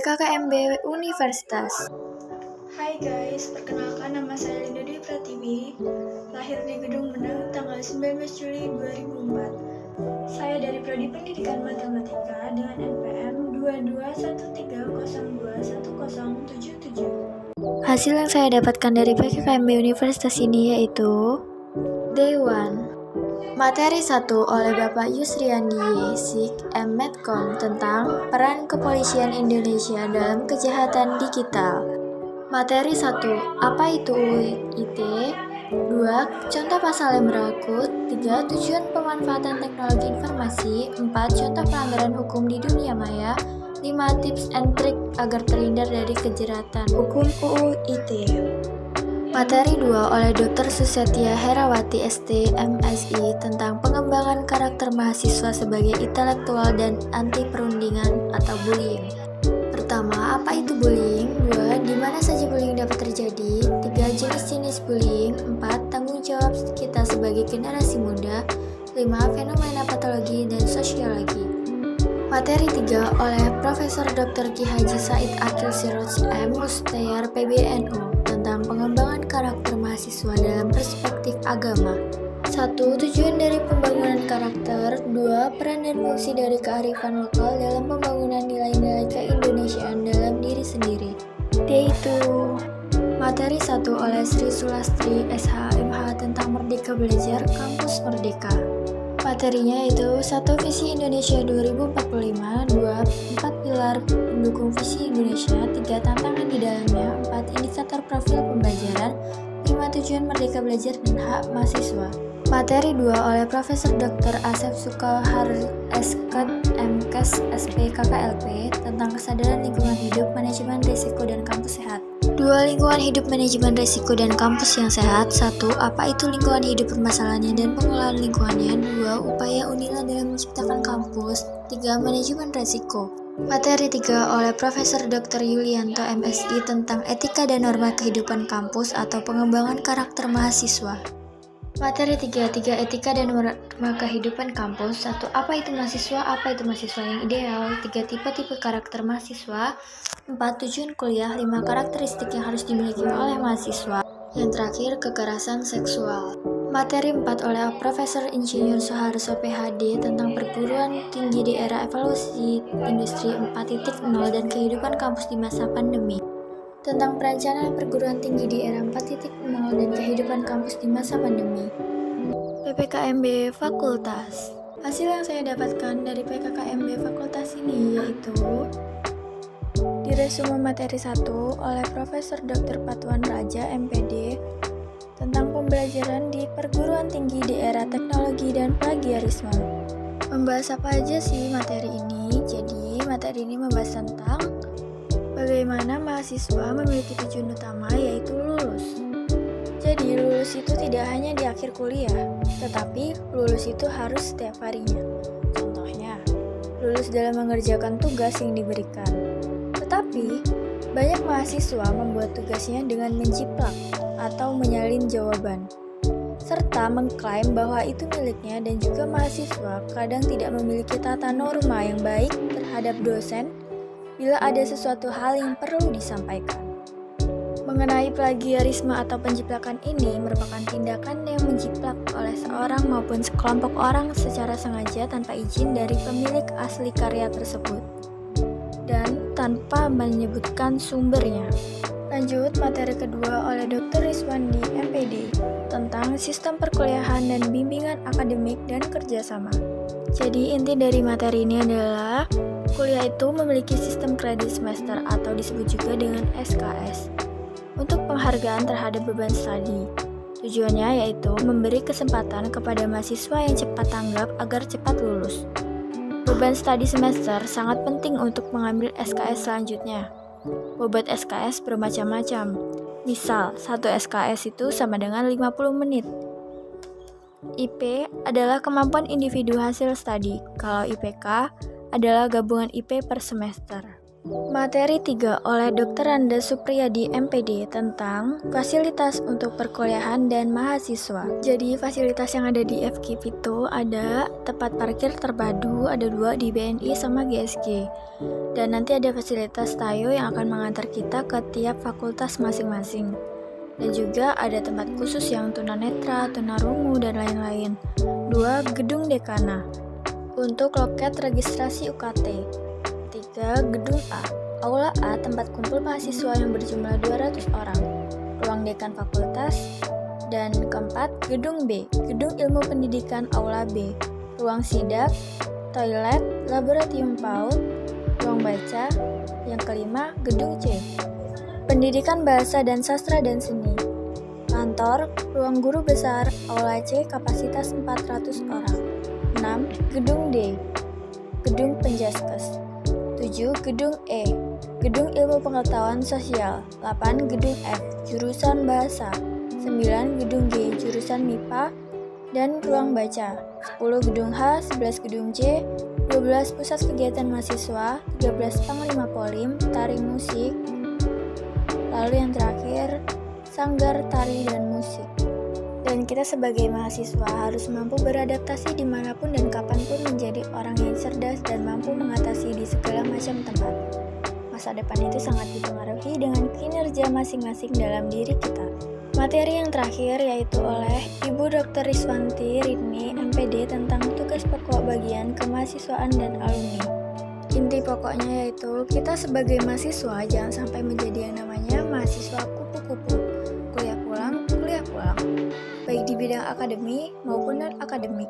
PKKMB Universitas. Hai guys, perkenalkan nama saya Linda Dwi Pratiwi, lahir di Gedung Menang tanggal 19 Juli 2004. Saya dari Prodi Pendidikan Matematika dengan NPM 2213021077. Hasil yang saya dapatkan dari PKKMB Universitas ini yaitu Day 1. Materi 1 oleh Bapak Yusriandi Yesik M. Medcom tentang peran kepolisian Indonesia dalam kejahatan digital. Materi 1. Apa itu UU ITE? 2. Contoh pasal yang berlaku. 3. Tujuan pemanfaatan teknologi informasi. 4. Contoh pelanggaran hukum di dunia maya. 5. Tips and trik agar terhindar dari kejahatan hukum UU ITE. Materi 2 oleh Dr. Susetya Herawati ST MSI tentang pengembangan karakter mahasiswa sebagai intelektual dan anti perundingan atau bullying. Pertama, apa itu bullying? 2. Di mana saja bullying dapat terjadi? 3. Jenis-jenis bullying. 4. Tanggung jawab kita sebagai generasi muda. 5. Fenomena patologi dan sosiologi. Materi 3 oleh Profesor Dr. Ki Haji Said Akil Siroj M. Mustayar PBNU tentang pengembangan karakter mahasiswa dalam perspektif agama. 1. Tujuan dari pembangunan karakter. 2. Peran dan fungsi dari kearifan lokal dalam pembangunan nilai-nilai keindonesiaan dalam diri sendiri. Yaitu materi 1 oleh Sri Sulastri SHMH tentang Merdeka Belajar Kampus Merdeka. Materinya yaitu 1. Visi Indonesia 2045. 2. 4 pilar pendukung visi Indonesia. 3. Tantangan di dalamnya. 4. Indikator profil pembelajaran. 5. Tujuan Merdeka Belajar dan hak mahasiswa. Materi 2 oleh Profesor Dr. Asep Sukahar Esket MKes SP KKLP tentang kesadaran lingkungan hidup, manajemen risiko dan kampus sehat. 2. Lingkungan hidup, manajemen risiko dan kampus yang sehat. 1. Apa itu lingkungan hidup, permasalahannya dan pengelolaan lingkungannya. 2. Upaya Unila dalam menciptakan kampus. 3. Manajemen risiko. Materi 3 oleh Profesor Dr. Yulianto MSI tentang etika dan norma kehidupan kampus atau pengembangan karakter mahasiswa. Materi 3 etika dan norma kehidupan kampus. 1. Apa itu mahasiswa? Apa itu mahasiswa yang ideal? 3. Tipe-tipe karakter mahasiswa. 4. Tujuan kuliah. 5. Karakteristik yang harus dimiliki oleh mahasiswa. Yang terakhir, kekerasan seksual. Materi 4 oleh Profesor Insinyur Soeharto PhD tentang perguruan tinggi di era evolusi industri 4.0 dan kehidupan kampus di masa pandemi. Tentang perencanaan perguruan tinggi di era 4.0 dan kehidupan kampus di masa pandemi. PPKMB Fakultas. Hasil yang saya dapatkan dari PKKMB Fakultas ini yaitu di resume materi 1 oleh Profesor Dr. Patuan Raja MPD tentang pembelajaran di perguruan tinggi di era teknologi dan plagiarisme. Membahas apa aja sih materi ini? Jadi materi ini membahas tentang bagaimana mahasiswa memiliki tujuan utama yaitu lulus. Jadi lulus itu tidak hanya di akhir kuliah, tetapi lulus itu harus setiap harinya. Contohnya, lulus dalam mengerjakan tugas yang diberikan. Tetapi, banyak mahasiswa membuat tugasnya dengan menjiplak atau menyalin jawaban, serta mengklaim bahwa itu miliknya dan juga mahasiswa kadang tidak memiliki tata norma yang baik terhadap dosen bila ada sesuatu hal yang perlu disampaikan. Mengenai plagiarisme atau penjiplakan ini merupakan tindakan yang menjiplak oleh seorang maupun sekelompok orang secara sengaja tanpa izin dari pemilik asli karya tersebut dan tanpa menyebutkan sumbernya. Lanjut, materi kedua oleh Dr. Rizwandi MPD tentang sistem perkuliahan dan bimbingan akademik dan kerjasama. Jadi inti dari materi ini adalah kuliah itu memiliki sistem kredit semester atau disebut juga dengan SKS untuk penghargaan terhadap beban studi. Tujuannya yaitu memberi kesempatan kepada mahasiswa yang cepat tanggap agar cepat lulus. Beban studi semester sangat penting untuk mengambil SKS selanjutnya. Bobot SKS bermacam-macam. Misal, 1 SKS itu sama dengan 50 menit. IP adalah kemampuan individu hasil studi, kalau IPK adalah gabungan IP per semester. Materi 3 oleh Dr. Randa Supriyadi MPD tentang fasilitas untuk perkuliahan dan mahasiswa. Jadi fasilitas yang ada di FKIP itu ada tempat parkir terpadu, ada 2 di BNI sama GSG. Dan nanti ada fasilitas Tayo yang akan mengantar kita ke tiap fakultas masing-masing. Dan juga ada tempat khusus yang tunanetra, tunarungu, dan lain-lain. 2 gedung dekana untuk loket registrasi UKT. 3. Gedung A, Aula A tempat kumpul mahasiswa yang berjumlah 200 orang, ruang dekan fakultas. Dan keempat, Gedung B, Gedung Ilmu Pendidikan Aula B, ruang sidak, toilet, laboratorium PAUD, ruang baca. Yang kelima, Gedung C, Pendidikan Bahasa dan Sastra dan Seni, kantor, ruang guru besar, Aula C kapasitas 400 orang. 6. Gedung D, Gedung Penjaskes. 7. Gedung E, Gedung Ilmu Pengetahuan Sosial. 8. Gedung F, Jurusan Bahasa. 9. Gedung G, Jurusan MIPA dan Ruang Baca. 10. Gedung H, 11. Gedung C, 12. Pusat Kegiatan Mahasiswa, 13. Panglima Polim, Tari Musik. Lalu yang terakhir, Sanggar Tari dan Musik. Dan kita sebagai mahasiswa harus mampu beradaptasi dimanapun dan kapanpun menjadi orang yang cerdas dan mampu mengatasi di segala macam tempat. Masa depan itu sangat dipengaruhi dengan kinerja masing-masing dalam diri kita. Materi yang terakhir yaitu oleh Ibu Dr. Riswanti Ridni MPD tentang tugas pokok bagian kemahasiswaan dan alumni. Inti pokoknya yaitu kita sebagai mahasiswa jangan sampai menjadi yang namanya mahasiswa kupu-kupu. Kuliah pulang, baik di bidang akademi maupun non-akademik.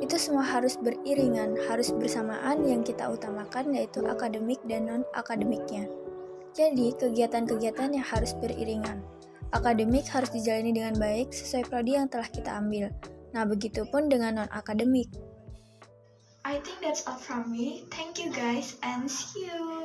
Itu semua harus beriringan, harus bersamaan. Yang kita utamakan yaitu akademik dan non-akademiknya. Jadi, kegiatan-kegiatan yang harus beriringan. Akademik harus dijalani dengan baik sesuai prodi yang telah kita ambil. Nah, begitupun dengan non-akademik. I think that's all from me. Thank you guys and see you.